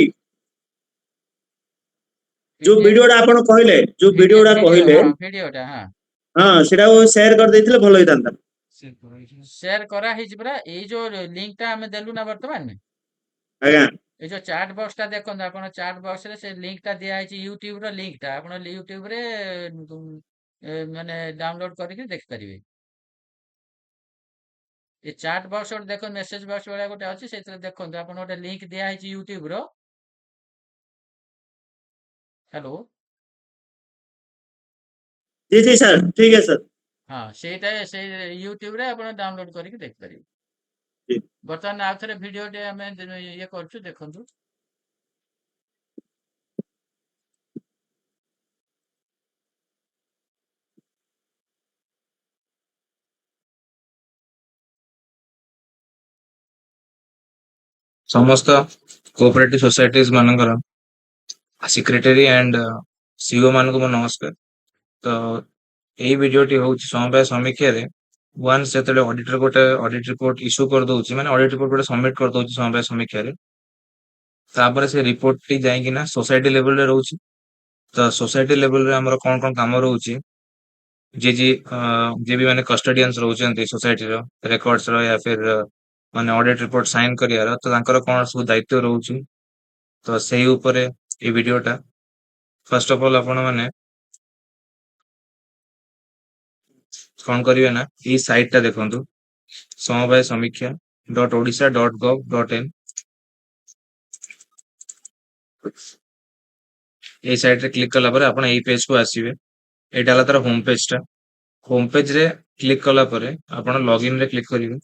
ଯୋଉ ପିଡିଏଫ୍ ଭିଡିଓ ଟା ଆପଣ କହିଲେ, ଯୋଉ ଭିଡିଓ ଟା ଭିଡିଓ, କହିଲେ, ହଁ ଭିଡିଓଟା, ହଁ ହଁ ସେଟାକୁ ସେୟାର କରିଦେଇଥିଲେ ଭଲ ହେଇଥାନ୍ତା। ସେୟାର କରାହେଇଛି ପରା। ଏଇ ଯୋଉ ଲିଙ୍କ ଟା ଆମେ ଦେଲୁ ନା ବର୍ତ୍ତମାନ, ଆଜ୍ଞା ଏଇ ଯୋଉ ଚାଟ୍ ବକ୍ସ ଟା ଦେଖନ୍ତୁ। ଆପଣ ଚାଟ୍ ବକ୍ସ ରେ ସେ ଲିଙ୍କ ଟା ଦିଆହେଇଛି, ୟୁଟ୍ୟୁବ ର ଲିଙ୍କ ଟା। ଆପଣ ୟୁଟ୍ୟୁବ ରେ ମାନେ ଡାଉନଲୋଡ କରିକି ଦେଖିପାରିବେ। ଏ ଚାଟ୍ ବକ୍ସ ଗୋଟେ ଦେଖନ୍ତୁ, ମେସେଜ ବକ୍ସ ଭଳିଆ ଗୋଟେ ଅଛି, ସେଥିରେ ଦେଖନ୍ତୁ ଆପଣ ଗୋଟେ ଲିଙ୍କ ଦିଆହେଇଛି ୟୁଟ୍ୟୁବ ର। ହ୍ୟାଲୋ। জি জি স্যার, ঠিক আছে স্যার। ହଁ ସେଇଟା ସେଇ ୟୁଟ୍ୟୁବ ରେ ଆପଣ ଡାଉନଲୋଡ କରିକି ଦେଖିପାରିବେ। জি। ବର୍ତ୍ତମାନ ଆଉ ଥରେ ଭିଡିଓ ଟେ ଆମେ ଇଏ କରୁଛୁ, ଦେଖନ୍ତୁ। ସମସ୍ତ କୋଅପରେଟିଭ ସୋସାଇଟିଜ ମାନଙ୍କର ସେକ୍ରେଟାରୀ ଆଣ୍ଡ ସିଓ ମାନଙ୍କୁ ମୋ ନମସ୍କାର। ତ ଏଇ ଭିଡିଓଟି ହଉଛି ସମବାୟ ସମୀକ୍ଷାରେ ୱାନ୍ସ ଯେତେବେଳେ ଅଡିଟର ଗୋଟେ ଅଡିଟ ରିପୋର୍ଟ ଇସ୍ୟୁ କରିଦଉଛି, ମାନେ ଅଡିଟ ରିପୋର୍ଟ ଗୋଟେ ସବମିଟ କରିଦଉଛି ସମବାୟ ସମୀକ୍ଷାରେ, ତାପରେ ସେ ରିପୋର୍ଟ ଟି ଯାଇକିନା ସୋସାଇଟି ଲେଭେଲରେ ରହୁଛି। ତ ସୋସାଇଟି ଲେଭେଲରେ ଆମର କଣ କଣ କାମ ରହୁଛି, ଯିଏ ବି ମାନେ କଷ୍ଟଡିଆନ୍ସ ରହୁଛନ୍ତି ସୋସାଇଟିର ରେକର୍ଡସ ର ୟା ଫିର ମାନେ ଅଡିଟ ରିପୋର୍ଟ ସାଇନ କରିବାର, ତ ତାଙ୍କର କଣ ସବୁ ଦାୟିତ୍ୱ ରହୁଛି। ତ ସେଇ ଉପରେ এই ଭିଡିଓଟା। ଫାର୍ଷ୍ଟ ଅଫ ଅଲ୍ ଆପଣ ମାନେ କଣ କରିବେ ନା, ଏଇ ସାଇଟ ଟା ଦେଖନ୍ତୁ, Samabaya Samikshya dot Odisha dot gov dot in. এই ସାଇଟ ରେ କ୍ଲିକ କଲା ପରେ ଆପଣ ଏଇ ପେଜ କୁ ଆସିବେ। ଏଇଟା ହେଲା ତାର ହୋମ ପେଜ ଟା। ହୋମ ପେଜ ରେ କ୍ଲିକ କଲା ପରେ ଆପଣ ଲଗଇନ ରେ କ୍ଲିକ କରିବେ।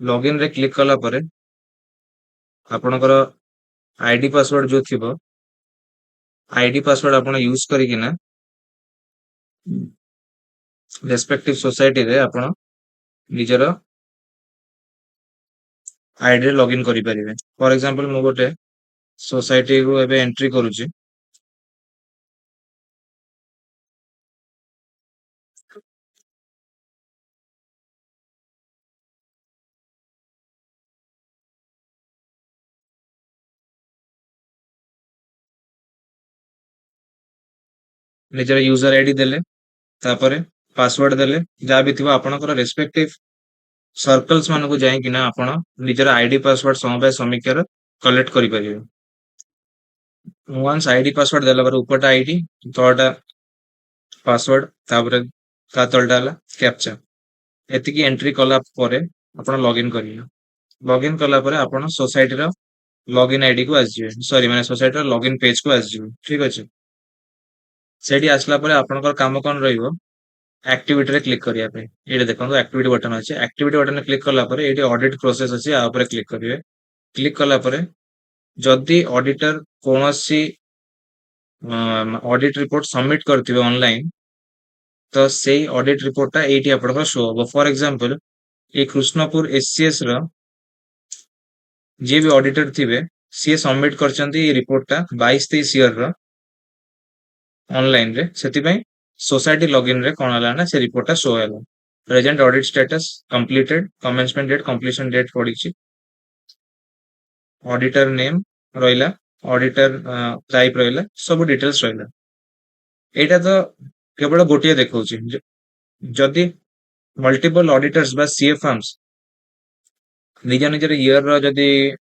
ଲଗଇନ ରେ କ୍ଲିକ କଲା ପରେ ଆପଣଙ୍କର ଆଇଡି ପାସୱାର୍ଡ ଯୋଉ ଥିବ, ଆଇଡି ପାସୱାର୍ଡ ଆପଣ ୟୁଜ କରିକିନା ରେସ୍ପେକ୍ଟିଭ ସୋସାଇଟିରେ ଆପଣ ନିଜର ଆଇଡିରେ ଲଗଇନ କରିପାରିବେ। ଫର ଏକ୍ସାମ୍ପଲ ମୁଁ ଗୋଟେ ସୋସାଇଟିକୁ ଏବେ ଏଣ୍ଟ୍ରି କରୁଛି। ନିଜର ୟୁଜର ଆଇଡି ଦେଲେ, ତାପରେ पासवर्ड देले जहाँ भी थिबो आपणकर रेस्पेक्टिव सर्कल्स मानकु जाइकिना आपण निजर आईडी पासवर्ड समवाय समीक्षार कलेक्ट करि परिबे। वंस आईडी पासवर्ड देला पर उपरटा आईडी तळटा पासवर्ड तापर ता तळटा हला कैप्चा एतिकी एंट्री कला परे आपण लॉगिन करियो। लॉगिन कला परे आपण सोसाइटी रो लॉगिन आईडी को आसीबे सॉरी माने सोसाइटी रो लॉगिन पेज को आसीबे ठीक अछि। सेठी आसला परे आपनकर काम कोन रहिबो एक्टिविटी रे क्लिक करिया पे एटे देखंतु एक्टिविटी बटन अछि एक्टिविटी बटन क्लिक कला परे एटी ऑडिट प्रोसेस अछि आ ऊपर क्लिक करिवे। क्लिक कला परे जदि ऑडिटर कोनोसी ऑडिट रिपोर्ट सबमिट करथिबे ऑनलाइन तो सेई ऑडिट रिपोर्टटा एटी आपनकर शो हो। फॉर एग्जांपल ए कृष्णपुर एससीएस रो जे भी ऑडिटर थिबे सी सबमिट करचंती रिपोर्टटा 22-23 ईयर रो ऑनलाइन रे सेति पई सोसाइटी लॉगिन रे कोन हला ना से रिपोर्टटा शो होला। Present audit status completed commencement date completion date पडिछि ऑडिटर नेम रहिला ऑडिटर टाइप रहिला सब डिटेल्स रहिला। एटा तो केवल गोटिए देखौछि जदि मल्टीपल ऑडिटर्स बा सीए फर्म्स निज निजर ईयर रो जदि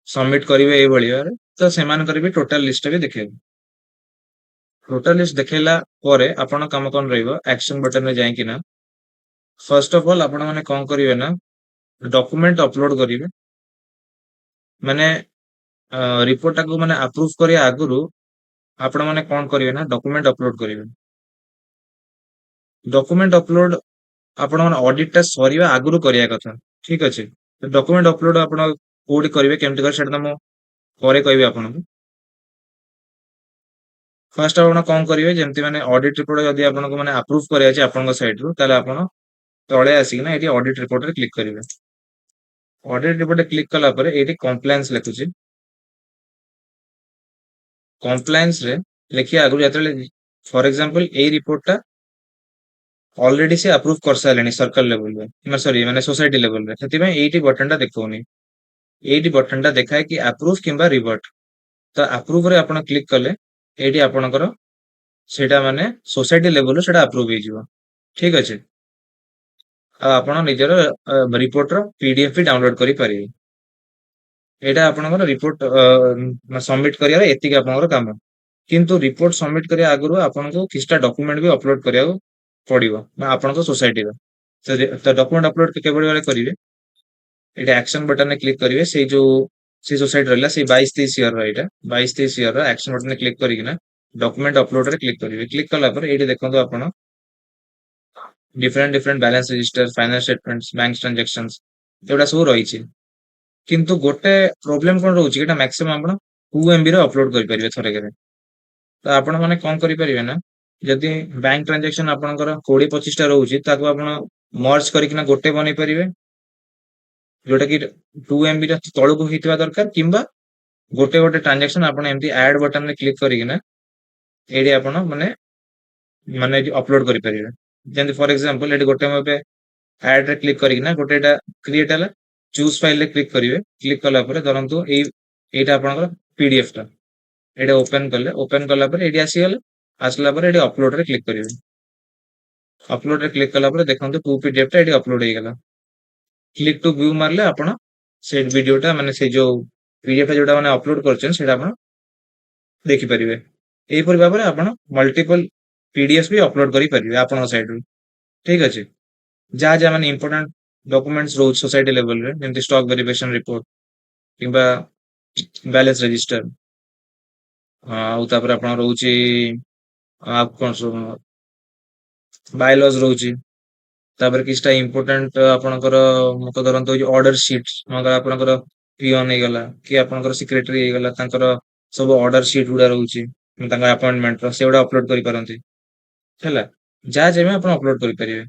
सबमिट करिवे ए भଳି तो सेमान करबे टोटल लिस्ट भी देखेबे। टोटल लिस्ट देखेला परे आपण काम कोन रहइबो एक्शन बटन में जाई कि ना फर्स्ट ऑफ ऑल आपण माने कोन करिवे ना डॉक्यूमेंट अपलोड करिवे माने रिपोर्ट को माने अप्रूव करिया आगुरु आपण माने कोन करिवे ना डॉक्यूमेंट अपलोड करिवे। डॉक्यूमेंट अपलोड आपण माने ऑडिट टा सरीवा आगुरु करिया कथा ठीक अछि। तो डॉक्यूमेंट अपलोड आपण कोडी करिवे केमति कर सेटा म परे कहबे आपण को। फर्स्ट आपण कोन करिवे जेमति माने ऑडिट रिपोर्ट जदि आपण को माने अप्रूव करिया अछि आपण साइड रु ताले आपण तळे आसी ना एटी ऑडिट रिपोर्ट रे क्लिक करिवे। ऑडिट रिपोर्ट क्लिक कला परे एटी कंप्लायंस लेखुची कंप्लायंस रे लेखिया आगु जतले फॉर एग्जांपल ए रिपोर्ट टा ऑलरेडी से अप्रूव कर सालेनी सर्कल लेवल रे सॉरी माने सोसाइटी लेवल रे सेति में एटी बटन टा देखौनी एटी बटन टा देखाय कि अप्रूव किंबा रिवर्ट तो अप्रूव रे आपण क्लिक कले एटी आपणकर सेटा माने सोसाइटी लेवल रो सेटा अप्रूव हे जिवो ठीक अछि। आपण निजर रिपोर्ट रो पीडीएफ भी डाउनलोड करि परिबे। एटा आपणकर रिपोर्ट सबमिट करिया एतिक आपणकर काम किंतु रिपोर्ट सबमिट करिया आगुरु आपनको किछटा डॉक्यूमेंट भी अपलोड करिया पड़िबो आपनको सोसाइटी रो तो डॉक्यूमेंट अपलोड केबे बेले करिवे एटा एक्शन बटन ने क्लिक करिवे से जो से सोसाइटी रहला से 22-23 ईयर रो एटा 22-23 ईयर रो एक्शन बटन ने क्लिक करिकिना डॉक्यूमेंट अपलोड रे क्लिक करिवे। क्लिक कला पर एटी देखंतु आपण different different balance register finance statements bank transactions एटा सब रही छि किंतु गोटे प्रॉब्लम कोन रहउछि एटा मैक्सिमम आपण 2 एमबी रो अपलोड करि परिवे थरे करे। तो आपण माने कोन करि परिवे ना जदि बैंक ट्रांजैक्शन आपणकर 20-25 टा रहउछि ताको आपण मर्ज करिकिना गोटे बनै परिवे जोटा कि 2 एमबी रा तळको हितवा दरकार किंबा गोटे गोटे ट्रांजैक्शन आपण एमती ऐड बटन में क्लिक करिकिना एडी आपण माने माने अपलोड करि परिवे। जेंति फॉर एग्जांपल एडी गोटे मबे ऐड रे क्लिक करिकिना गोटेटा क्रिएट हला चूज फाइल रे क्लिक करिवे। क्लिक कला परे धरंतु एटा आपणकर पीडीएफ टा एटा ओपन कला परे एडी आसी गले आसला परे एडी अपलोड रे क्लिक करिवे। अपलोड रे क्लिक कला परे देखंतु 2 पीडीएफ टा एडी अपलोड हे गेला। क्लिक टू व्यू मारले आपण से वीडियोटा माने से जो पीडीएफ टा जोटा माने अपलोड करछन सेटा आपण देखि परिवे। एई पर भाबरे आपण मल्टीपल पीडीएफ भी अपलोड करि परिवे आपण साइड रु ठीक अछि। जा जा माने इंपोर्टेंट डॉक्यूमेंट्स रो सोसाइटी लेवल रे जेंति स्टॉक वेरिफिकेशन रिपोर्ट किंबा बैलेंस रजिस्टर आ तापर आपण रहउची आप कोन सो बायलॉज रहउची तापर किछटा इंपोर्टेंट आपणकर मत धरंतु जो ऑर्डर शीट मगर आपणकर पियन हे गला कि आपणकर सेक्रेटरी हे गला तांकर सब ऑर्डर शीट गुडा रहउची तांका अपॉइंटमेंट रो सेउडा अपलोड करि परंती हैला जा जेमे आपण अपलोड करि परिवे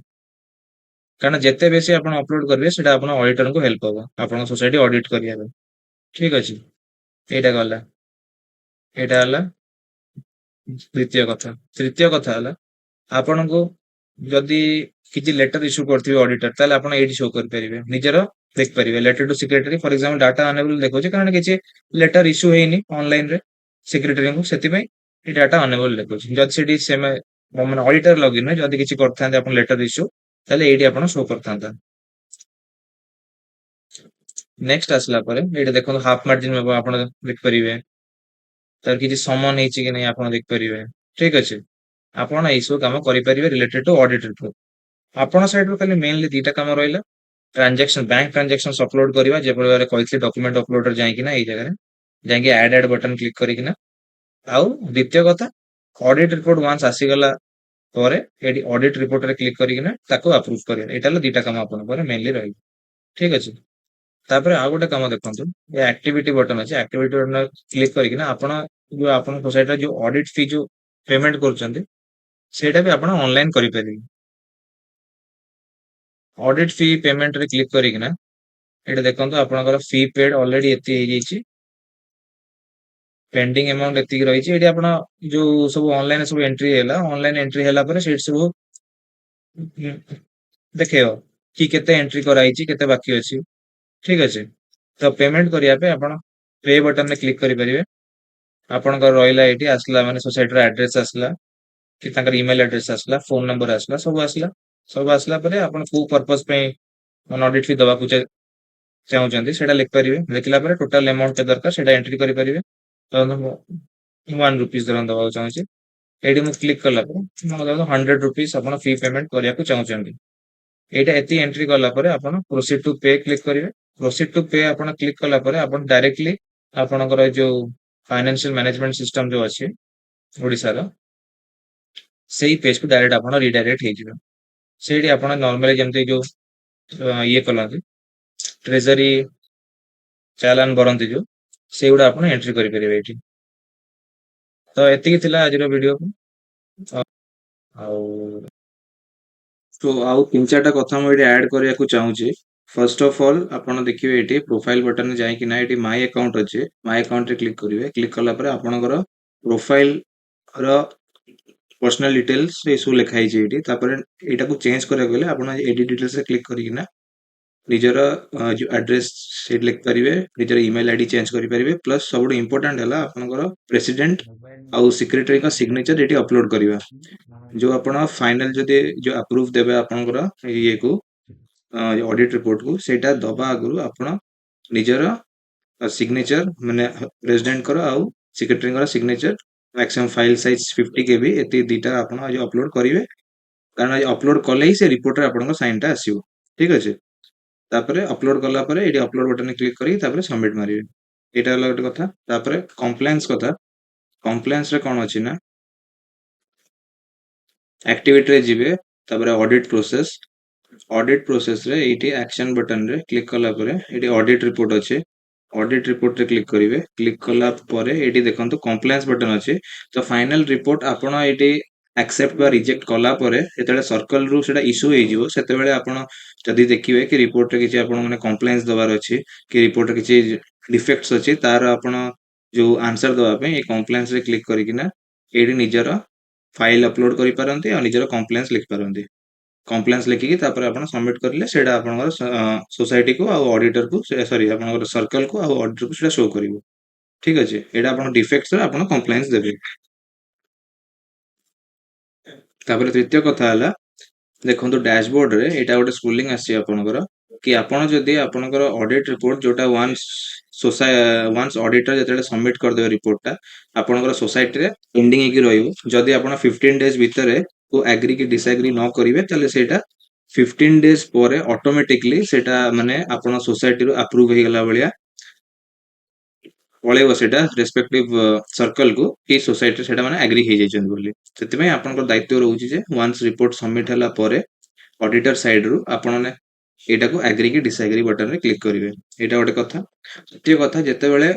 कारण जेते बेसी आपण अपलोड करबे सेटा आपण ऑडिटर को हेल्प होबो आपण सोसाइटी ऑडिट करिया ठीक अछि। एटा गला एटा हला द्वितीय कथा। तृतीय कथा हला आपण को जदि किछि लेटर इश्यू करथिबे ऑडिटर ताले आपण एडी शो कर परिबे निजर देख परिबे letter to secretary for example data enable देखो कारण किछि लेटर इश्यू हेनी ऑनलाइन रे सेक्रेटरी को सेति पई ए डाटा अनेबल देखो जद सेडी ମାନେ ଅଡିଟର ଲଗଇନ ରେ ଯଦି କିଛି କରିଥାନ୍ତେ ଆପଣ ଲେଟର ଇସ୍ୟୁ ତାହେଲେ ଏଇଠି ଆପଣ ଶୋ କରିଥାନ୍ତା। ନେକ୍ସଟ ଆସିଲା ପରେ ଏଇଟା ଦେଖନ୍ତୁ ହାଫ ମାର୍ଜିନ ଆପଣ ଦେଖିପାରିବେ, ତାର କିଛି ସମନ ହେଇଛି କି ନାହିଁ ଆପଣ ଦେଖିପାରିବେ। ଠିକ ଅଛି, ଆପଣ ଏଇସବୁ କାମ କରିପାରିବେ ରିଲେଟେଡ ଟୁ ଅଡିଟ ରିପୋର୍ଟ। ଆପଣ ସାଇଡରୁ ଖାଲି ମେନଲି ଦିଟା କାମ ରହିଲା, ଟ୍ରାଞ୍ଜାକ୍ସନ ବ୍ୟାଙ୍କ ଟ୍ରାଞ୍ଜାକ୍ସନ ଅପଲୋଡ କରିବା, ଯେଭଳି ଭାବରେ କହିଥିଲି ଡକ୍ୟୁମେଣ୍ଟ ଅପଲୋଡର ଯାଇକିନା ଏଇ ଜାଗାରେ ଯାଇକି ଆଡ ବଟନ କ୍ଲିକ କରିକିନା। ଆଉ ଦ୍ୱିତୀୟ କଥା, ଅଡିଟ ରିପୋର୍ଟ ୱାନ୍ସ ଆସିଗଲା ପରେ ଏଠି ଅଡିଟ ରିପୋର୍ଟରେ କ୍ଲିକ କରିକିନା ତାକୁ ଆପ୍ରୁଭ କରିବା। ଏଇଟା ହେଲା ଦିଟା କାମ ଆପଣଙ୍କର ମେନଲି ରହିବ। ଠିକ ଅଛି, ତାପରେ ଆଉ ଗୋଟେ କାମ ଦେଖନ୍ତୁ, ଏ ଆକ୍ଟିଭିଟି ବଟନ ଅଛି, ଆକ୍ଟିଭିଟି ବଟନ କ୍ଲିକ କରିକିନା ଆପଣ ଯୋଉ ଆପଣ ସୋସାଇଟିର ଯୋଉ ଅଡିଟ ଫି ଯୋଉ ପେମେଣ୍ଟ କରୁଛନ୍ତି ସେଇଟା ବି ଆପଣ ଅନଲାଇନ କରିପାରିବେ। ଅଡିଟ ଫି ପେମେଣ୍ଟରେ କ୍ଲିକ କରିକିନା ଏଠି ଦେଖନ୍ତୁ ଆପଣଙ୍କର ଫି ପେଡ୍ ଅଲରେଡି ଏତିକି ହେଇଯାଇଛି, ପେଣ୍ଡିଂ ଆମାଉଣ୍ଟ ଏତିକି ରହିଛି। ଏଠି ଆପଣ ଯୋଉ ସବୁ ଅନଲାଇନ ସବୁ ଏଣ୍ଟ୍ରି ହେଲା, ଅନଲାଇନ ଏଣ୍ଟ୍ରି ହେଲା ପରେ ସେଇଠି ସବୁ ଦେଖେଇବ କି କେତେ ଏଣ୍ଟ୍ରି କରାହେଇଛି, କେତେ ବାକି ଅଛି। ଠିକ ଅଛି, ତ ପେମେଣ୍ଟ କରିବା ପାଇଁ ଆପଣ ପେ ବଟନରେ କ୍ଲିକ କରିପାରିବେ। ଆପଣଙ୍କର ରହିଲା ଏଇଠି ଆସିଲା ମାନେ ସୋସାଇଟିର ଆଡ୍ରେସ ଆସିଲା, କି ତାଙ୍କର ଇମେଲ ଆଡ୍ରେସ ଆସିଲା, ଫୋନ ନମ୍ବର ଆସିଲା, ସବୁ ଆସିଲା। ସବୁ ଆସିଲା ପରେ ଆପଣ କୋଉ ପର୍ପଜ ପାଇଁ ଅଡିଟ ଫି ଦବାକୁ ଚାହୁଁଛନ୍ତି ସେଇଟା ଲେଖିପାରିବେ। ଲେଖିଲା ପରେ ଟୋଟାଲ ଆମାଉଣ୍ଟ କେତେ ଦରକାର ସେଇଟା ଏଣ୍ଟ୍ରି କରିପାରିବେ। ତ ମୁଁ 1 ରୁପିଜ ଦବାକୁ ଚାହୁଁଛି, ଏଇଠି ମୁଁ କ୍ଲିକ କଲା ପରେ 100 ରୁପିଜ ଆପଣ ଫି ପେମେଣ୍ଟ କରିବାକୁ ଚାହୁଁଛନ୍ତି। ଏଇଟା ଏତିକି ଏଣ୍ଟ୍ରି କଲା ପରେ ଆପଣ ପ୍ରୋସିଡ ଟୁ ପେ କ୍ଲିକ କରିବେ। ପ୍ରୋସିଡ ଟୁ ପେ ଆପଣ କ୍ଲିକ କଲା ପରେ ଆପଣ ଡାଇରେକ୍ଟଲି ଆପଣଙ୍କର ଯୋଉ ଫାଇନାନ୍ସିଆଲ ମ୍ୟାନେଜମେଣ୍ଟ ସିଷ୍ଟମ ଯୋଉ ଅଛି ଓଡିଶାର, ସେଇ ପେଜକୁ ଡାଇରେକ୍ଟ ଆପଣ ରିଡାଇରେକ୍ଟ ହେଇଯିବେ। ସେଇଠି ଆପଣ ନର୍ମାଲି ଯେମିତି ଯୋଉ ଇଏ କରନ୍ତି ଟ୍ରେଜରୀ ଚାଲାନ କରନ୍ତି ଯୋଉ, ସେଇଗୁଡା ଆପଣ ଏଣ୍ଟ୍ରି କରିପାରିବେ ଏଇଠି। ତ ଏତିକି ଥିଲା ଆଜିର ଭିଡିଓ। ଆଉ ଆଉ 3-4ଟା କଥା ମୁଁ ଏଠି ଆଡ କରିବାକୁ ଚାହୁଁଛି। ଫର୍ଷ୍ଟ ଅଫ ଅଲ୍ ଆପଣ ଦେଖିବେ ଏଠି ପ୍ରୋଫାଇଲ ବଟନରେ ଯାଇକି ନା ଏଠି ମାଇ ଆକାଉଣ୍ଟ ଅଛି, ମାଇ ଆକାଉଣ୍ଟରେ କ୍ଲିକ କରିବେ। କ୍ଲିକ କଲା ପରେ ଆପଣଙ୍କର ପ୍ରୋଫାଇଲ ର ପର୍ସନାଲ ଡିଟେଲ୍ସ ଏସବୁ ଲେଖା ହେଇଛି ଏଇଠି। ତାପରେ ଏଇଟାକୁ ଚେଞ୍ଜ କରିବାକୁ ହେଲେ ଆପଣ ଏଡିଟ ଡିଟେଲ୍ସରେ କ୍ଲିକ କରିକିନା ନିଜର ଯୋଉ ଆଡ୍ରେସ ସେଇଠି ଲେଖିପାରିବେ, ନିଜର ଇମେଲ ଆଇଡି ଚେଞ୍ଜ କରିପାରିବେ। ପ୍ଲସ ସବୁଠୁ ଇମ୍ପୋର୍ଟାଣ୍ଟ ହେଲା ଆପଣଙ୍କର ପ୍ରେସିଡେଣ୍ଟ ଆଉ ସେକ୍ରେଟାରୀଙ୍କ ସିଗ୍ନେଚର ଏଠି ଅପଲୋଡ କରିବା। ଯୋଉ ଆପଣ ଫାଇନାଲ ଯଦି ଯୋଉ ଆପ୍ରୁଭ ଦେବେ ଆପଣଙ୍କର ଇଏକୁ ଅଡିଟ ରିପୋର୍ଟକୁ, ସେଇଟା ଦବା ଆଗରୁ ଆପଣ ନିଜର ସିଗ୍ନେଚର ମାନେ ପ୍ରେସିଡେଣ୍ଟଙ୍କର ଆଉ ସେକ୍ରେଟାରୀଙ୍କର signature maximum file size 50 KB ଏତିକି ଦିଟା ଆପଣ ଆଜି ଅପଲୋଡ କରିବେ, କାରଣ ଆଜି ଅପଲୋଡ କଲେ ହିଁ ସେ ରିପୋର୍ଟରେ ଆପଣଙ୍କ ସାଇନଟା ଆସିବ। ଠିକ ଅଛି, ତାପରେ ଅପଲୋଡ କଲା ପରେ ଏଠି ଅପଲୋଡ ବଟନରେ କ୍ଲିକ କରିକି ତାପରେ ସବମିଟ ମାରିବେ। ଏଇଟା ହେଲା ଗୋଟେ କଥା। ତାପରେ କମ୍ପ୍ଲାଏନ୍ସ କଥା, କମ୍ପ୍ଲାଏନ୍ସରେ କଣ ଅଛି ନା ଆକ୍ଟିଭିଟିରେ ଯିବେ, ତାପରେ ଅଡିଟ ପ୍ରୋସେସରେ ଏଇଠି ଆକ୍ସନ ବଟନରେ କ୍ଲିକ କଲା ପରେ ଏଠି ଅଡିଟ ରିପୋର୍ଟ ଅଛି, ଅଡିଟ ରିପୋର୍ଟରେ କ୍ଲିକ କରିବେ। କ୍ଲିକ କଲା ପରେ ଏଇଠି ଦେଖନ୍ତୁ କମ୍ପ୍ଲାଏନ୍ସ ବଟନ ଅଛି। ତ ଫାଇନାଲ ରିପୋର୍ଟ ଆପଣ ଏଇଠି ଆକ୍ସେପ୍ଟ ବା ରିଜେକ୍ଟ କଲା ପରେ ଯେତେବେଳେ ସର୍କଲରୁ ସେଟା ଇସ୍ୟୁ ହେଇଯିବ, ସେତେବେଳେ ଆପଣ ଯଦି ଦେଖିବେ କି ରିପୋର୍ଟରେ କିଛି ଆପଣ ମାନେ କମ୍ପ୍ଲାଏନ୍ସ ଦେବାର ଅଛି, କି ରିପୋର୍ଟରେ କିଛି ଡିଫେକ୍ଟସ ଅଛି, ତାର ଆପଣ ଯୋଉ ଆନ୍ସର ଦେବା ପାଇଁ ଏଇ କମ୍ପ୍ଲାଏନ୍ସରେ କ୍ଲିକ କରିକିନା ଏଇଠି ନିଜର ଫାଇଲ ଅପଲୋଡ କରିପାରନ୍ତି ଆଉ ନିଜର କମ୍ପ୍ଲାଏନ୍ସ ଲେଖିପାରନ୍ତି। କମ୍ପ୍ଲାଏନ୍ସ ଲେଖିକି ତାପରେ ଆପଣ ସବମିଟ କରିଲେ ସେଇଟା ଆପଣଙ୍କର ସୋସାଇଟିକୁ ଆଉ ଅଡିଟରକୁ ସରି ଆପଣଙ୍କର ସର୍କଲକୁ ଆଉ ଅଡିଟରକୁ ସେଇଟା ଶୋ କରିବ। ଠିକ ଅଛି, ଏଇଟା ଆପଣ ଡିଫେକ୍ଟସରେ ଆପଣ କମ୍ପ୍ଲାଏନ୍ସ ଦେବେ। ତାପରେ ତୃତୀୟ କଥା ହେଲା ଦେଖନ୍ତୁ ଡ୍ୟାଶବୋର୍ଡରେ ଏଇଟା ଗୋଟେ ସ୍କୁଲିଂ ଆସିଛି ଆପଣଙ୍କର, କି ଆପଣ ଯଦି ଆପଣଙ୍କର ଅଡିଟ ରିପୋର୍ଟ ଯୋଉଟା ୱାନ୍ସ ଅଡିଟର ଯେତେବେଳେ ସବମିଟ କରିଦେବେ ରିପୋର୍ଟଟା ଆପଣଙ୍କର ସୋସାଇଟିରେ ପେଣ୍ଡିଂ ହେଇକି ରହିବ। ଯଦି ଆପଣ 15 ଡେଜ ଭିତରେ ଆଗ୍ରି କି ଡିସଆଗ୍ରି ନ କରିବେ ତାହେଲେ ସେଇଟା 15 ଡେଜ ପରେ ଅଟୋମେଟିକଲି ସେଇଟା ମାନେ ଆପଣ ସୋସାଇଟିରୁ ଆପ୍ରୁଭ ହେଇଗଲା ଭଳିଆ ପଳେଇବ ସେଇଟା ରେସ୍ପେକ୍ଟିଭ ସର୍କଲକୁ, କି ସୋସାଇଟିରେ ସେଇଟା ମାନେ ଆଗ୍ରି ହେଇଯାଇଛନ୍ତି ବୋଲି। ସେଥିପାଇଁ ଆପଣଙ୍କର ଦାୟିତ୍ୱ ରହୁଛି ଯେ ୱାନ୍ସ ରିପୋର୍ଟ ସବମିଟ ହେଲା ପରେ ଅଡିଟର ସାଇଡରୁ ଆପଣ ଏଇଟାକୁ ଆଗ୍ରି କି ଡିସଆଗ୍ରି ବଟନରେ କ୍ଲିକ କରିବେ। ଏଇଟା ଗୋଟେ କଥା। ଦ୍ୱିତୀୟ କଥା, ଯେତେବେଳେ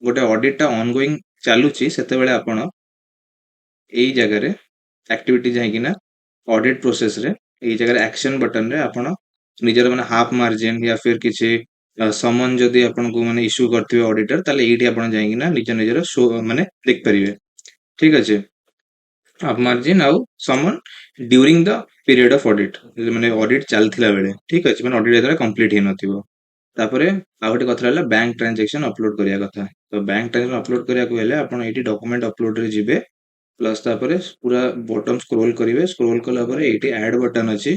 ଗୋଟେ ଅଡିଟଟା ଅନଗୋଇଂ ଚାଲୁଛି ସେତେବେଳେ ଆପଣ ଏଇ ଜାଗାରେ ଆକ୍ଟିଭିଟି ଯାଇକିନା ଅଡିଟ ପ୍ରୋସେସରେ ଏଇ ଜାଗାରେ ଆକ୍ସନ ବଟନରେ ଆପଣ ନିଜର ମାନେ ହାଫ ମାର୍ଜିନ ୟା ଫିର କିଛି ସମନ ଯଦି ଆପଣଙ୍କୁ ମାନେ ଇସ୍ୟୁ କରିଥିବେ ଅଡିଟର, ତାହେଲେ ଏଇଠି ଆପଣ ଯାଇକିନା ନିଜର ଶୋ ମାନେ ଦେଖିପାରିବେ। ଠିକ ଅଛି, ହାଫ ମାର୍ଜିନ ଆଉ ସମନ during the period of audit, ମାନେ ଅଡିଟ ଚାଲିଥିଲା ବେଳେ। ଠିକ ଅଛି, ମାନେ ଅଡିଟ ଯେତେବେଳେ କମ୍ପ୍ଲିଟ ହେଇନଥିବ। ତାପରେ ଆଉ ଗୋଟେ କଥା ହେଲା ବ୍ୟାଙ୍କ ଟ୍ରାଞ୍ଜାକ୍ସନ ଅପଲୋଡ କରିବା କଥା। ତ ବ୍ୟାଙ୍କ ଟ୍ରାଞ୍ଜାକ୍ସନ ଅପଲୋଡ କରିବାକୁ ହେଲେ ଆପଣ ଏଇଠି ଡକୁମେଣ୍ଟ ଅପଲୋଡରେ ଯିବେ। ପ୍ଲସ୍ ତାପରେ ପୁରା ବଟମ୍ ସ୍କ୍ରୋଲ୍ କରିବେ। ସ୍କ୍ରୋଲ୍ କଲା ପରେ ଏଇଠି ଆଡ୍ ବଟନ୍ ଅଛି।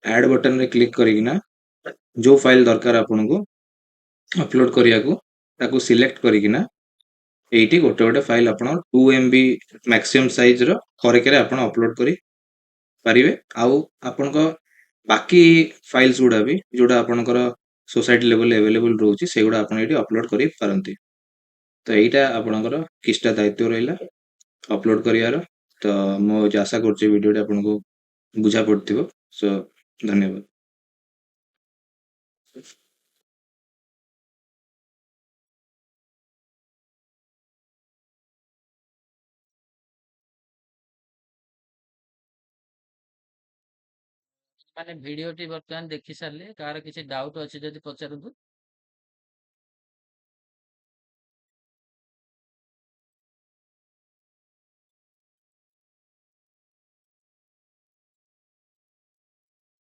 ଆଡ୍ ବଟନରେ କ୍ଲିକ୍ କରିକିନା ଯୋଉ ଫାଇଲ୍ ଦରକାର ଆପଣଙ୍କୁ ଅପଲୋଡ୍ କରିବାକୁ ତାକୁ ସିଲେକ୍ଟ କରିକିନା ଏଇଠି ଗୋଟେ ଗୋଟେ ଫାଇଲ୍ ଆପଣ 2 MB ମ୍ୟାକ୍ସିମମ୍ ସାଇଜର ଥରକରେ ଆପଣ ଅପଲୋଡ୍ କରିପାରିବେ। ଆଉ ଆପଣଙ୍କ ବାକି ଫାଇଲ୍ସ ଗୁଡ଼ା ବି ଯୋଉଟା ଆପଣଙ୍କର सोसाइटी लेवल अवेलेबल रहुची सेगुड़ा आपण एठी अपलोड करि पारंती। तो एइटा आपणकर किछटा दायित्व रहिला अपलोड करियार। तो मो आशा करछि वीडियोटा आपनको बुझा पड़थिबो। सो धन्यवाद। ମାନେ ଭିଡିଓଟି ବର୍ତ୍ତମାନ ଦେଖି ସାରିଲେ କାହାର କିଛି ଡାଉଟ୍ ଅଛି ଯଦି ପଚାରନ୍ତୁ।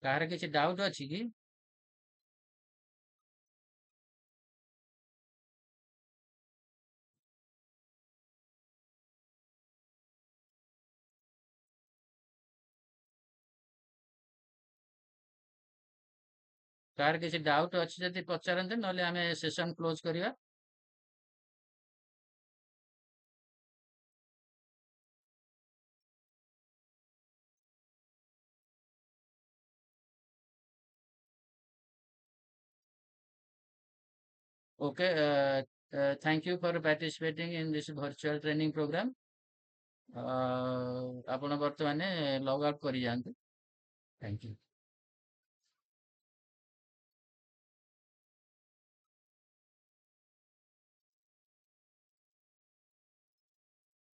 କାହାର କିଛି ଡାଉଟ୍ ଅଛି କି? କାହାର କିଛି ଡାଉଟ୍ ଅଛି ଯଦି ପଚାରନ୍ତୁ, ନହେଲେ ଆମେ ସେସନ୍ କ୍ଲୋଜ୍ କରିବା। Okay, thank you for participating in this virtual training program. ଆପଣ ବର୍ତ୍ତମାନେ ଲଗ୍ ଆଉଟ୍ କରି ଯାଆନ୍ତୁ। Thank you.